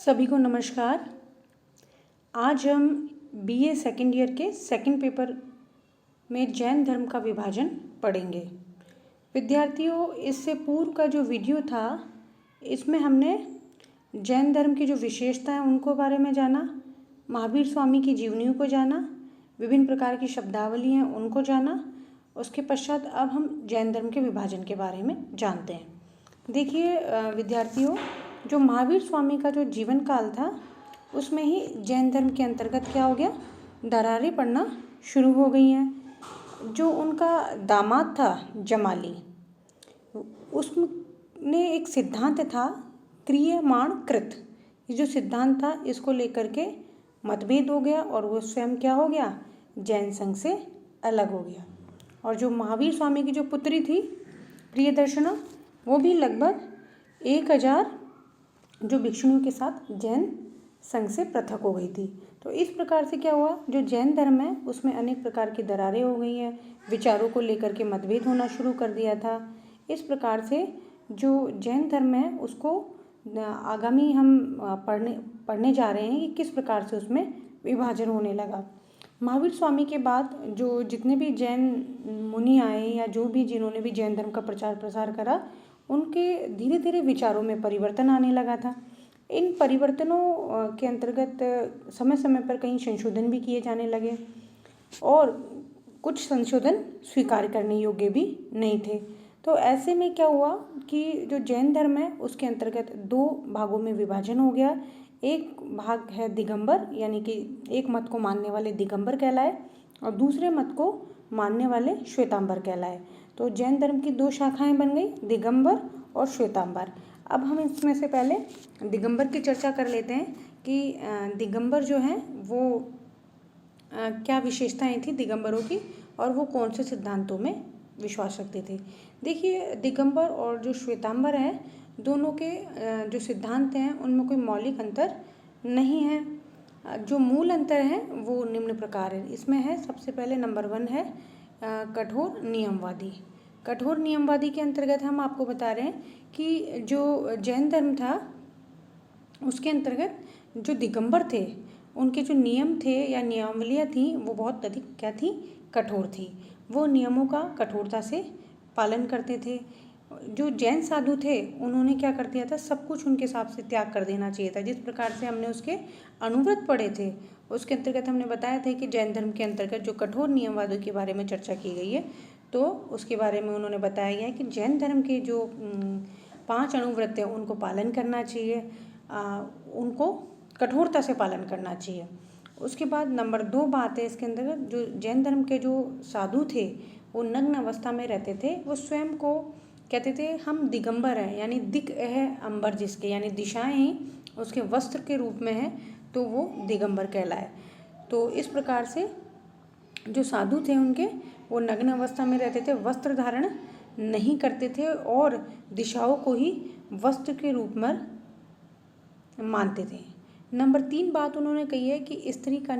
सभी को नमस्कार। आज हम बीए सेकेंड ईयर के सेकंड पेपर में जैन धर्म का विभाजन पढ़ेंगे। विद्यार्थियों, इससे पूर्व का जो वीडियो था इसमें हमने जैन धर्म की जो विशेषता है उनको बारे में जाना, महावीर स्वामी की जीवनियों को जाना, विभिन्न प्रकार की शब्दावली हैं उनको जाना। उसके पश्चात अब हम जैन धर्म के विभाजन के बारे में जानते हैं। देखिए विद्यार्थियों, जो महावीर स्वामी का जो जीवन काल था उसमें ही जैन धर्म के अंतर्गत क्या हो गया, दरारें पड़ना शुरू हो गई हैं। जो उनका दामाद था जमाली, उसने एक सिद्धांत था क्रियमाण कृत। ये जो सिद्धांत था इसको लेकर के मतभेद हो गया और वो स्वयं क्या हो गया, जैन संघ से अलग हो गया। और जो महावीर स्वामी की जो पुत्री थी प्रियदर्शना, वो भी लगभग 1000 जो भिक्षुओं के साथ जैन संघ से पृथक हो गई थी। तो इस प्रकार से क्या हुआ, जो जैन धर्म है उसमें अनेक प्रकार की दरारें हो गई हैं, विचारों को लेकर के मतभेद होना शुरू कर दिया था। इस प्रकार से जो जैन धर्म है उसको आगामी हम पढ़ने जा रहे हैं कि किस प्रकार से उसमें विभाजन होने लगा। महावीर स्वामी के बाद जो जितने भी जैन मुनि आए या जो भी जिन्होंने भी जैन धर्म का प्रचार प्रसार करा, उनके धीरे धीरे विचारों में परिवर्तन आने लगा था। इन परिवर्तनों के अंतर्गत समय समय पर कई संशोधन भी किए जाने लगे और कुछ संशोधन स्वीकार करने योग्य भी नहीं थे। तो ऐसे में क्या हुआ कि जो जैन धर्म है उसके अंतर्गत 2 भागों में विभाजन हो गया। एक भाग है दिगंबर, यानी कि एक मत को मानने वाले दिगंबर कहलाए और दूसरे मत को मानने वाले श्वेतांबर कहलाए। तो जैन धर्म की 2 शाखाएं बन गई, दिगंबर और श्वेतांबर। अब हम इसमें से पहले दिगंबर की चर्चा कर लेते हैं कि दिगंबर जो हैं वो क्या विशेषताएं थी दिगंबरों की और वो कौन से सिद्धांतों में विश्वास रखते थे। देखिए, दिगंबर और जो श्वेतांबर है दोनों के जो सिद्धांत हैं उनमें कोई मौलिक अंतर नहीं है। जो मूल अंतर है वो निम्न प्रकार है। इसमें है, सबसे पहले नंबर 1 है कठोर नियमवादी। कठोर नियमवादी के अंतर्गत हम आपको बता रहे हैं कि जो जैन धर्म था उसके अंतर्गत जो दिगंबर थे उनके जो नियम थे या नियमावलियाँ थी वो बहुत अधिक क्या थी, कठोर थी। वो नियमों का कठोरता से पालन करते थे। जो जैन साधु थे उन्होंने क्या कर दिया था, सब कुछ उनके हिसाब से त्याग कर देना चाहिए था। जिस प्रकार से हमने उसके अनुव्रत पढ़े थे उसके अंतर्गत हमने बताया था कि जैन धर्म के अंतर्गत जो कठोर नियमवादों के बारे में चर्चा की गई है, तो उसके बारे में उन्होंने बताया गया है कि जैन धर्म के जो 5 अनुव्रत हैं उनको पालन करना चाहिए, उनको कठोरता से पालन करना चाहिए। उसके बाद नंबर 2 बात है इसके अंतर्गत, जो जैन धर्म के जो साधु थे वो नग्न अवस्था में रहते थे। वो स्वयं को कहते थे हम दिगंबर हैं, यानी दिक है अंबर जिसके, यानी दिशाएं ही उसके वस्त्र के रूप में है, तो वो दिगंबर कहलाए। तो इस प्रकार से जो साधु थे उनके वो नग्न अवस्था में रहते थे, वस्त्र धारण नहीं करते थे और दिशाओं को ही वस्त्र के रूप में मानते थे। नंबर 3 बात उन्होंने कही है कि स्त्री को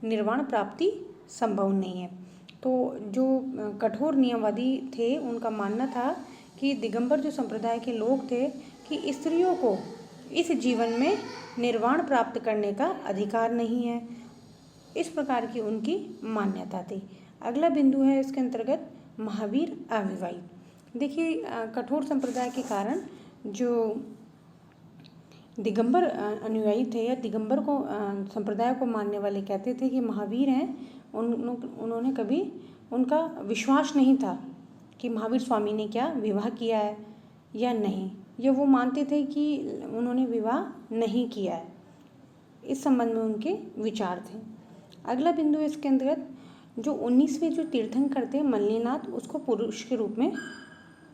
निर्वाण प्राप्ति संभव नहीं है। तो जो कठोर नियमवादी थे उनका मानना था कि दिगंबर जो संप्रदाय के लोग थे कि स्त्रियों को इस जीवन में निर्वाण प्राप्त करने का अधिकार नहीं है। इस प्रकार की उनकी मान्यता थी। अगला बिंदु है इसके अंतर्गत महावीर अविवाहित। देखिए, कठोर संप्रदाय के कारण जो दिगंबर अनुयायी थे या दिगंबर को संप्रदाय को मानने वाले कहते थे कि महावीर हैं, उन्होंने कभी उनका विश्वास नहीं था कि महावीर स्वामी ने क्या विवाह किया है या नहीं। ये वो मानते थे कि उन्होंने विवाह नहीं किया है। इस संबंध में उनके विचार थे। अगला बिंदु इसके अंतर्गत जो 19वें जो तीर्थंकर थे मल्लीनाथ, उसको पुरुष के रूप में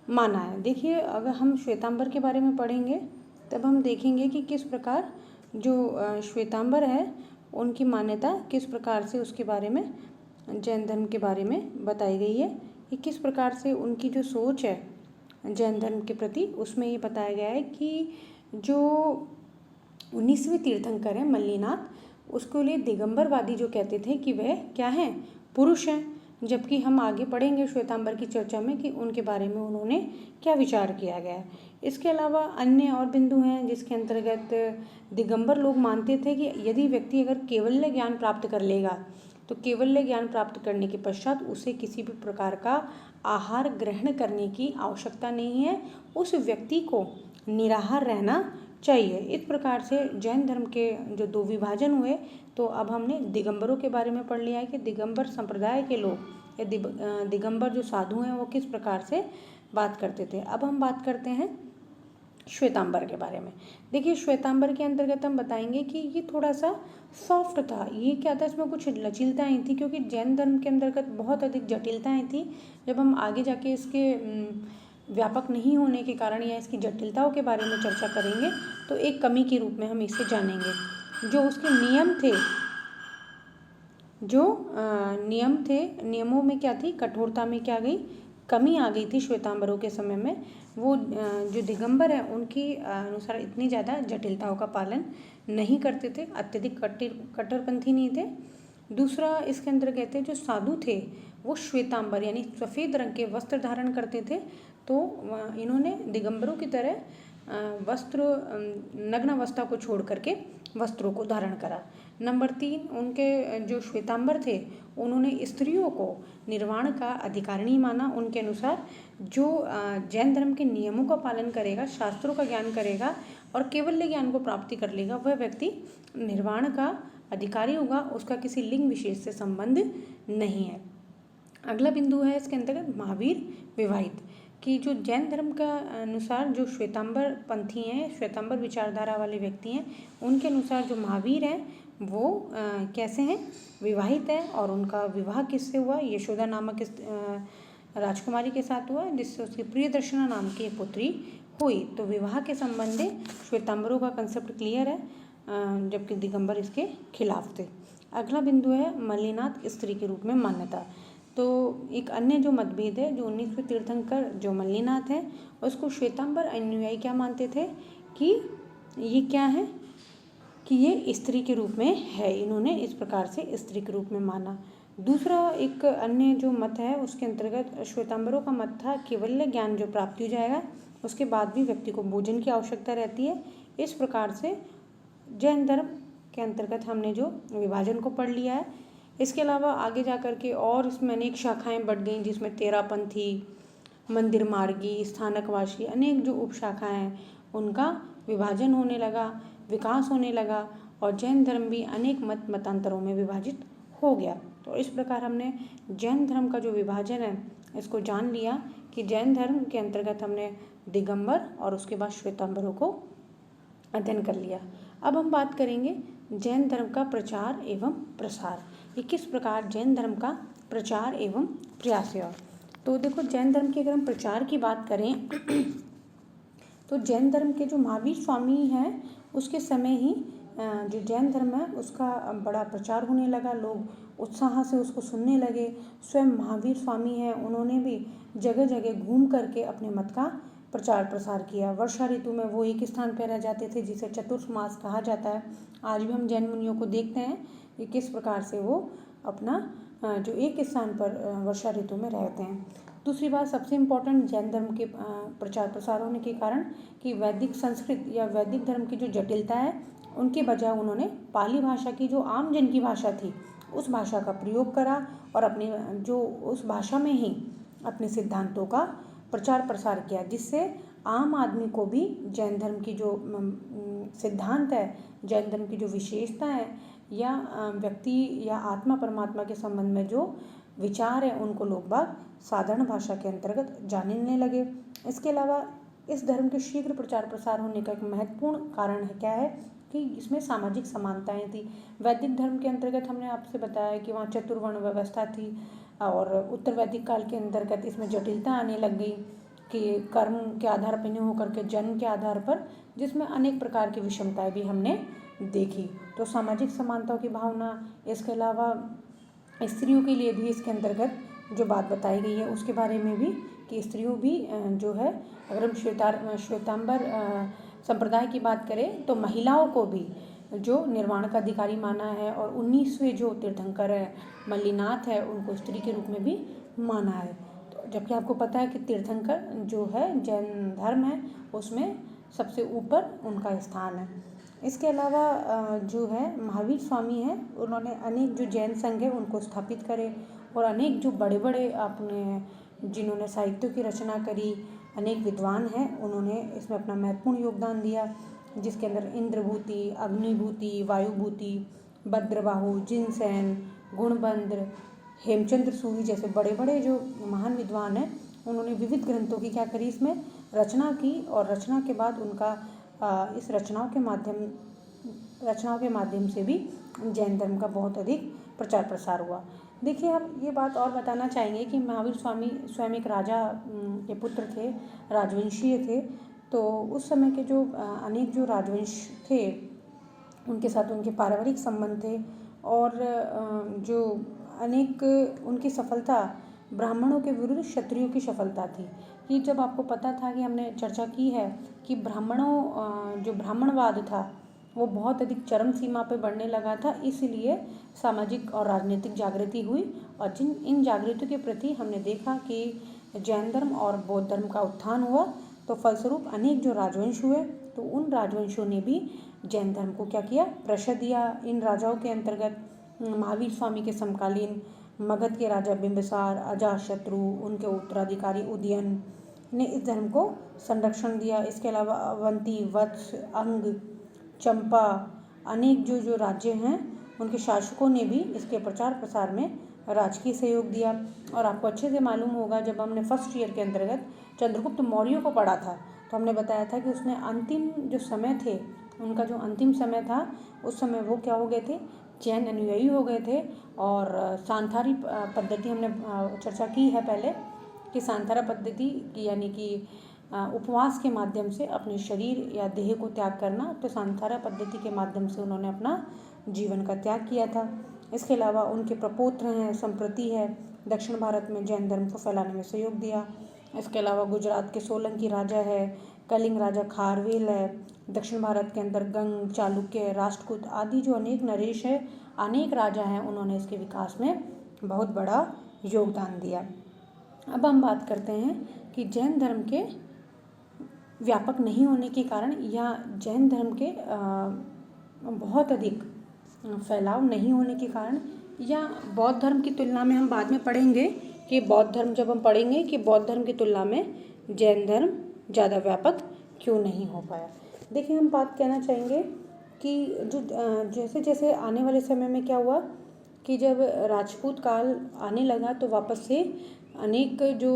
माना है। देखिए, अगर हम श्वेतांबर के बारे में पढ़ेंगे तब हम देखेंगे कि किस प्रकार जो श्वेतांबर है उनकी मान्यता किस प्रकार से उसके बारे में जैन धर्म के बारे में बताई गई है कि किस प्रकार से उनकी जो सोच है जैन धर्म के प्रति, उसमें ये बताया गया है कि जो 19वें तीर्थंकर है मल्लीनाथ, उसको लिए दिगंबरवादी जो कहते थे कि वह क्या हैं, पुरुष हैं। जबकि हम आगे पढ़ेंगे श्वेतांबर की चर्चा में कि उनके बारे में उन्होंने क्या विचार किया गया है। इसके अलावा अन्य और बिंदु हैं जिसके अंतर्गत दिगंबर लोग मानते थे कि यदि व्यक्ति अगर केवल्य ज्ञान प्राप्त कर लेगा तो केवल्य ज्ञान प्राप्त करने के पश्चात उसे किसी भी प्रकार का आहार ग्रहण करने की आवश्यकता नहीं है, उस व्यक्ति को निराहार रहना चाहिए। इस प्रकार से जैन धर्म के जो दो विभाजन हुए, तो अब हमने दिगंबरों के बारे में पढ़ लिया है कि दिगंबर संप्रदाय के लोग या दिगंबर जो साधु हैं वो किस प्रकार से बात करते थे। अब हम बात करते हैं श्वेतांबर के बारे में। देखिए, श्वेतांबर के अंतर्गत हम बताएंगे कि ये थोड़ा सा सॉफ्ट था। ये क्या था, इसमें कुछ लचीलताएँ थी, क्योंकि जैन धर्म के अंतर्गत बहुत अधिक जटिलताएँ थी। जब हम आगे जाके इसके व्यापक नहीं होने के कारण या इसकी जटिलताओं के बारे में चर्चा करेंगे तो एक कमी के रूप में हम इसे जानेंगे। जो उसके नियम थे, नियमों में क्या थी, कठोरता में क्या गई, कमी आ गई थी श्वेतांबरों के समय में। वो जो दिगंबर है उनकी अनुसार इतनी ज़्यादा जटिलताओं का पालन नहीं करते थे, अत्यधिक कट्टरपंथी नहीं थे। दूसरा, इसके अंदर कहते हैं जो साधु थे वो श्वेतांबर यानी सफ़ेद रंग के वस्त्र धारण करते थे। तो इन्होंने दिगंबरों की तरह नग्न अवस्था को छोड़ करके वस्त्रों को धारण करा। नंबर 3, उनके जो श्वेतांबर थे उन्होंने स्त्रियों को निर्वाण का अधिकारिणी माना। उनके अनुसार जो जैन धर्म के नियमों का पालन करेगा, शास्त्रों का ज्ञान करेगा और केवल्य ज्ञान को प्राप्ति कर लेगा, वह व्यक्ति निर्वाण का अधिकारी होगा, उसका किसी लिंग विशेष से संबंध नहीं है। अगला बिंदु है इसके अंतर्गत महावीर विवाहित, कि जो जैन धर्म का अनुसार जो श्वेतांबर पंथी हैं, श्वेतांबर विचारधारा वाले व्यक्ति हैं, उनके अनुसार जो महावीर हैं वो कैसे हैं, विवाहित है। और उनका विवाह किससे हुआ, यशोदा नामक राजकुमारी के साथ हुआ, जिससे उसकी प्रियदर्शना नाम की एक पुत्री हुई। तो विवाह के संबंध श्वेतांबरों का कंसेप्ट क्लियर है, जबकि दिगंबर इसके खिलाफ थे। अगला बिंदु है मल्लिनाथ स्त्री के रूप में मान्यता। तो एक अन्य जो मतभेद है, जो 19वें तीर्थंकर जो मल्लिनाथ है उसको श्वेतांबर अनुयायी क्या मानते थे कि ये क्या है, कि ये स्त्री के रूप में है। इन्होंने इस प्रकार से स्त्री के रूप में माना। दूसरा एक अन्य जो मत है उसके अंतर्गत श्वेतांबरों का मत था केवल्य ज्ञान जो प्राप्ति हो जाएगा उसके बाद भी व्यक्ति को भोजन की आवश्यकता रहती है। इस प्रकार से जैन धर्म के अंतर्गत हमने जो विभाजन को पढ़ लिया है। इसके अलावा आगे जा कर के और इसमें अनेक शाखाएं बढ़ गईं, जिसमें तेरापंथी, मंदिर मार्गी, स्थानकवासी, अनेक जो उपशाखाएं हैं उनका विभाजन होने लगा, विकास होने लगा और जैन धर्म भी अनेक मतांतरों में विभाजित हो गया। तो इस प्रकार हमने जैन धर्म का जो विभाजन है इसको जान लिया कि जैन धर्म के अंतर्गत हमने दिगंबर और उसके बाद श्वेतांबरों को अध्ययन कर लिया। अब हम बात करेंगे जैन धर्म का प्रचार एवं प्रसार, ये किस प्रकार जैन धर्म का प्रचार एवं प्रयास हुआ। तो देखो, जैन धर्म की अगर हम प्रचार की बात करें तो जैन धर्म के जो महावीर स्वामी हैं उसके समय ही जो जैन धर्म है उसका बड़ा प्रचार होने लगा, लोग उत्साह से उसको सुनने लगे। स्वयं महावीर स्वामी हैं, उन्होंने भी जगह जगह घूम करके अपने मत का प्रचार प्रसार किया। वर्षा ऋतु में वो एक स्थान पर रह जाते थे जिसे चतुर्मास कहा जाता है। आज भी हम जैन मुनियों को देखते हैं कि किस प्रकार से वो अपना जो एक स्थान पर वर्षा ऋतु में रहते हैं। दूसरी बात, सबसे इम्पोर्टेंट जैन धर्म के प्रचार प्रसार होने के कारण कि वैदिक संस्कृत या वैदिक धर्म की जो जटिलता है उनके बजाय उन्होंने पाली भाषा की जो आम जन की भाषा थी उस भाषा का प्रयोग करा और अपने जो उस भाषा में ही अपने सिद्धांतों का प्रचार प्रसार किया, जिससे आम आदमी को भी जैन धर्म की जो सिद्धांत है, जैन धर्म की जो विशेषता है या व्यक्ति या आत्मा परमात्मा के संबंध में जो विचार है उनको लोग बाग साधारण भाषा के अंतर्गत जानने लगे। इसके अलावा इस धर्म के शीघ्र प्रचार प्रसार होने का एक महत्वपूर्ण कारण है क्या है कि इसमें सामाजिक समानताएं थी। वैदिक धर्म के अंतर्गत हमने आपसे बताया कि वहाँ चतुर्वर्ण व्यवस्था थी और उत्तर वैदिक काल के अंतर्गत इसमें जटिलता आने लग गई कि कर्म के आधार पर नहीं होकर के जन्म के आधार पर, जिसमें अनेक प्रकार की विषमताएं भी हमने देखी। तो सामाजिक समानताओं की भावना, इसके अलावा स्त्रियों के लिए भी इसके अंतर्गत जो बात बताई गई है उसके बारे में भी कि स्त्रियों भी जो है, अगर हम श्वेतांबर संप्रदाय की बात करें तो महिलाओं को भी जो निर्वाण का अधिकारी माना है, और 19वें जो तीर्थंकर है मल्लिनाथ है, उनको स्त्री के रूप में भी माना है। तो जबकि आपको पता है कि तीर्थंकर जो है जैन धर्म है उसमें सबसे ऊपर उनका स्थान है। इसके अलावा जो है महावीर स्वामी हैं, उन्होंने अनेक जो जैन संघ है उनको स्थापित करे, और अनेक जो बड़े बड़े आपने जिन्होंने साहित्यों की रचना करी, अनेक विद्वान हैं, उन्होंने इसमें अपना महत्वपूर्ण योगदान दिया, जिसके अंदर इंद्रभूति, अग्निभूति, वायुभूति, भद्रबाहु, जिनसेन, गुणबंद्र, हेमचंद्र सूरी जैसे बड़े बड़े जो महान विद्वान हैं, उन्होंने विविध ग्रंथों की क्या करी, इसमें रचना की, और रचना के बाद उनका इस रचनाओं के माध्यम से भी जैन धर्म का बहुत अधिक प्रचार प्रसार हुआ। देखिए, आप ये बात और बताना चाहेंगे कि महावीर स्वामी स्वयं एक राजा के पुत्र थे, राजवंशीय थे। तो उस समय के जो अनेक जो राजवंश थे उनके साथ उनके पारिवारिक संबंध थे, और जो अनेक उनकी सफलता ब्राह्मणों के विरुद्ध क्षत्रियों की सफलता थी। कि जब आपको पता था कि हमने चर्चा की है कि जो ब्राह्मणवाद था वो बहुत अधिक चरम सीमा पर बढ़ने लगा था, इसलिए सामाजिक और राजनीतिक जागृति हुई, और इन जागृति के प्रति हमने देखा कि जैन धर्म और बौद्ध धर्म का उत्थान हुआ। तो फलस्वरूप अनेक जो राजवंश हुए, तो उन राजवंशों ने भी जैन धर्म को क्या किया, प्रश्रय दिया। इन राजाओं के अंतर्गत महावीर स्वामी के समकालीन मगध के राजा बिंबिसार, अजातशत्रु, उनके उत्तराधिकारी उदयन ने इस धर्म को संरक्षण दिया। इसके अलावा अवंती, वत्स, अंग, चंपा, अनेक जो राज्य हैं उनके शासकों ने भी इसके प्रचार प्रसार में राजकीय सहयोग दिया। और आपको अच्छे से मालूम होगा, जब हमने फर्स्ट ईयर के अंतर्गत चंद्रगुप्त मौर्य को पढ़ा था, तो हमने बताया था कि उसने अंतिम जो समय थे, उनका जो अंतिम समय था, उस समय वो क्या हो गए थे, जैन अनुयायी हो गए थे। और सांथारी पद्धति हमने चर्चा की है पहले कि सांथारा पद्धति यानी कि उपवास के माध्यम से अपने शरीर या देह को त्याग करना, तो सांथारा पद्धति के माध्यम से उन्होंने अपना जीवन का त्याग किया था। इसके अलावा उनके प्रपौत्र हैं, संप्रति है, दक्षिण भारत में जैन धर्म को फैलाने में सहयोग दिया। इसके अलावा गुजरात के सोलंकी राजा है, कलिंग राजा खारवेल है, दक्षिण भारत के अंदर गंग, चालुक्य, राष्ट्रकूट आदि जो अनेक नरेश है, अनेक राजा हैं, उन्होंने इसके विकास में बहुत बड़ा योगदान दिया। अब हम बात करते हैं कि जैन धर्म के व्यापक नहीं होने के कारण या जैन धर्म के बहुत अधिक फैलाव नहीं होने के कारण, या बौद्ध धर्म की तुलना में हम बाद में पढ़ेंगे कि बौद्ध धर्म जब हम पढ़ेंगे कि बौद्ध धर्म की तुलना में जैन धर्म ज़्यादा व्यापक क्यों नहीं हो पाया। देखिए, हम बात कहना चाहेंगे कि जो जैसे जैसे आने वाले समय में क्या हुआ कि जब राजपूत काल आने लगा, तो वापस से अनेक जो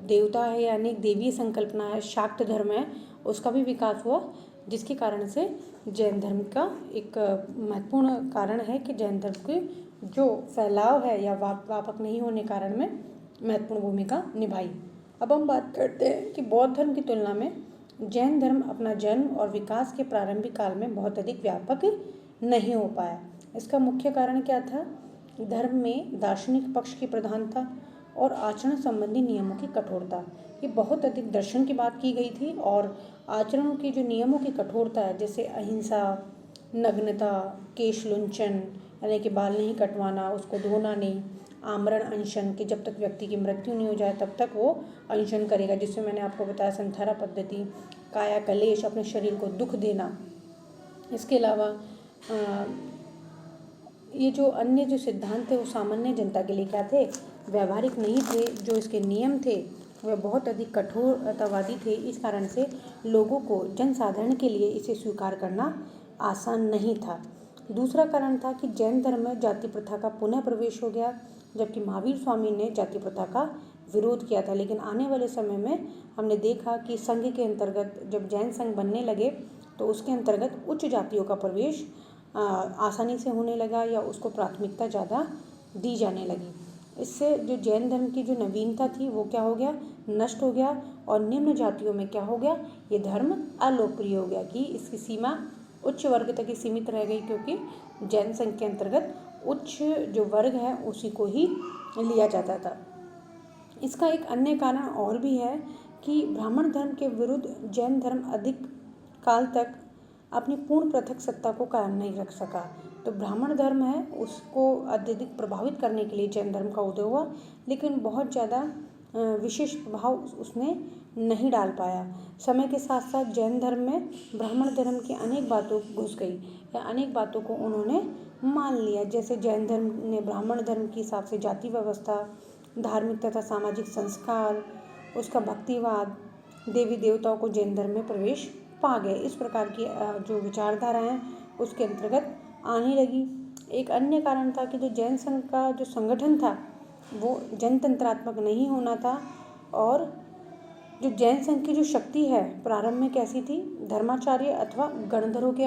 देवता है या अनेक देवीय संकल्पना है, शाक्त धर्म है, उसका भी विकास हुआ, जिसके कारण से जैन धर्म का एक महत्वपूर्ण कारण है कि जैन धर्म के जो फैलाव है या व्यापक नहीं होने कारण में महत्वपूर्ण भूमिका निभाई। अब हम बात करते हैं कि बौद्ध धर्म की तुलना में जैन धर्म अपना जन्म और विकास के प्रारंभिक काल में बहुत अधिक व्यापक नहीं हो पाया। इसका मुख्य कारण क्या था? धर्म में दार्शनिक पक्ष की प्रधानता और आचरण संबंधी नियमों की कठोरता। ये बहुत अधिक दर्शन की बात की गई थी, और आचरणों की जो नियमों की कठोरता है, जैसे अहिंसा, नग्नता, केश लुंचन यानी कि बाल नहीं कटवाना, उसको धोना नहीं, आमरण अनशन कि जब तक व्यक्ति की मृत्यु नहीं हो जाए तब तक वो अनशन करेगा, जिससे मैंने आपको बताया संथारा पद्धति, काया कलेश, अपने शरीर को दुख देना। इसके अलावा ये जो अन्य जो सिद्धांत थे वो सामान्य जनता के लिए क्या थे, व्यवहारिक नहीं थे। जो इसके नियम थे वह बहुत अधिक कठोरतावादी थे। इस कारण से लोगों को, जनसाधारण के लिए इसे स्वीकार करना आसान नहीं था। दूसरा कारण था कि जैन धर्म में जाति प्रथा का पुनः प्रवेश हो गया, जबकि महावीर स्वामी ने जाति प्रथा का विरोध किया था। लेकिन आने वाले समय में हमने देखा कि संघ के अंतर्गत जब जैन संघ बनने लगे, तो उसके अंतर्गत उच्च जातियों का प्रवेश आसानी से होने लगा, या उसको प्राथमिकता ज़्यादा दी जाने लगी। इससे जो जैन धर्म की जो नवीनता थी वो क्या हो गया, नष्ट हो गया, और निम्न जातियों में क्या हो गया, ये धर्म अलोकप्रिय हो गया कि इसकी सीमा उच्च वर्ग तक ही सीमित रह गई, क्योंकि जैन संघ के अंतर्गत उच्च जो वर्ग है उसी को ही लिया जाता था। इसका एक अन्य कारण और भी है कि ब्राह्मण धर्म के विरुद्ध जैन धर्म अधिक काल तक अपनी पूर्ण पृथक सत्ता को कायम नहीं रख सका। तो ब्राह्मण धर्म है उसको अत्यधिक प्रभावित करने के लिए जैन धर्म का उदय हुआ, लेकिन बहुत ज़्यादा विशेष प्रभाव उसने नहीं डाल पाया। समय के साथ साथ जैन धर्म में ब्राह्मण धर्म की अनेक बातों घुस गई या अनेक बातों को उन्होंने मान लिया। जैसे जैन धर्म ने ब्राह्मण धर्म के हिसाब से जाति व्यवस्था, धार्मिक तथा सामाजिक संस्कार, उसका भक्तिवाद, देवी देवताओं को जैन धर्म में प्रवेश पा गए। इस प्रकार की जो विचारधारा हैं उसके अंतर्गत आने लगी। एक अन्य कारण था कि जो जैन संघ का जो संगठन था वो जनतंत्रात्मक नहीं होना था, और जो जैन संघ की जो शक्ति है प्रारंभ में कैसी थी, धर्माचार्य अथवा गणधरों के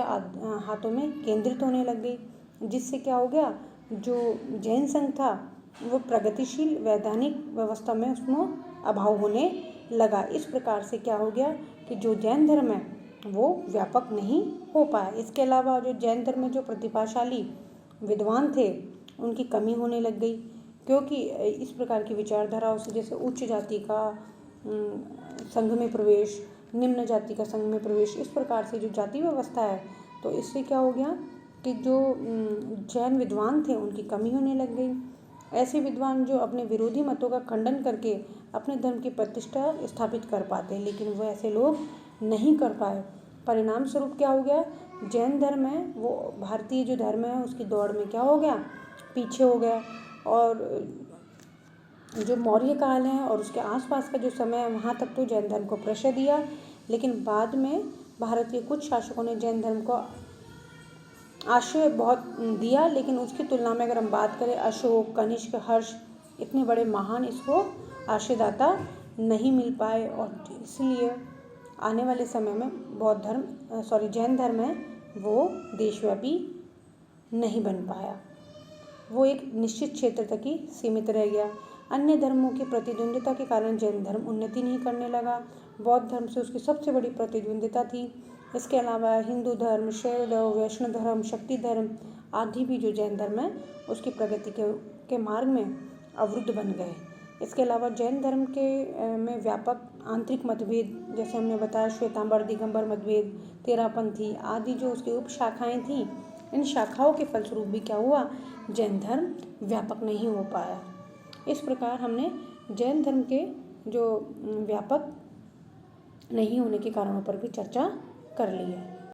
हाथों में केंद्रित होने लग गई, जिससे क्या हो गया, जो जैन संघ था वो प्रगतिशील वैधानिक व्यवस्था में उसमें अभाव होने लगा। इस प्रकार से क्या हो गया कि जो जैन धर्म है वो व्यापक नहीं हो पाया। इसके अलावा जो जैन धर्म में जो प्रतिभाशाली विद्वान थे उनकी कमी होने लग गई, क्योंकि इस प्रकार की विचारधाराओं से, जैसे उच्च जाति का संघ में प्रवेश, निम्न जाति का संघ में प्रवेश, इस प्रकार से जो जाति व्यवस्था है, तो इससे क्या हो गया कि जो जैन विद्वान थे उनकी कमी होने लग गई। ऐसे विद्वान जो अपने विरोधी मतों का खंडन करके अपने धर्म की प्रतिष्ठा स्थापित कर पाते, लेकिन वो ऐसे लोग नहीं कर पाए। परिणाम स्वरूप क्या हो गया, जैन धर्म है वो भारतीय जो धर्म है उसकी दौड़ में क्या हो गया, पीछे हो गया। और जो मौर्य काल है और उसके आसपास का जो समय है वहाँ तक तो जैन धर्म को प्रश्रय दिया, लेकिन बाद में भारत के कुछ शासकों ने जैन धर्म को आश्रय बहुत दिया, लेकिन उसकी तुलना में अगर हम बात करें अशोक, कनिष्क, हर्ष, इतने बड़े महान इसको आश्रयदाता नहीं मिल पाए, और इसलिए आने वाले समय में जैन धर्म है वो देशव्यापी नहीं बन पाया, वो एक निश्चित क्षेत्र तक ही सीमित रह गया। अन्य धर्मों की प्रतिद्वंदिता के कारण जैन धर्म उन्नति नहीं करने लगा। बौद्ध धर्म से उसकी सबसे बड़ी प्रतिद्वंदिता थी। इसके अलावा हिंदू धर्म, शैव धर्म, वैष्णव धर्म, शक्ति धर्म आदि भी जो जैन धर्म है उसकी प्रगति के मार्ग में अवरुद्ध बन गए। इसके अलावा जैन धर्म के में व्यापक आंतरिक मतभेद, जैसे हमने बताया श्वेतांबर दिगंबर मतभेद, तेरापंथी आदि जो उसकी उप शाखाएँ थीं, इन शाखाओं के फलस्वरूप भी क्या हुआ, जैन धर्म व्यापक नहीं हो पाया। इस प्रकार हमने जैन धर्म के जो व्यापक नहीं होने के कारणों पर भी चर्चा कर ली है।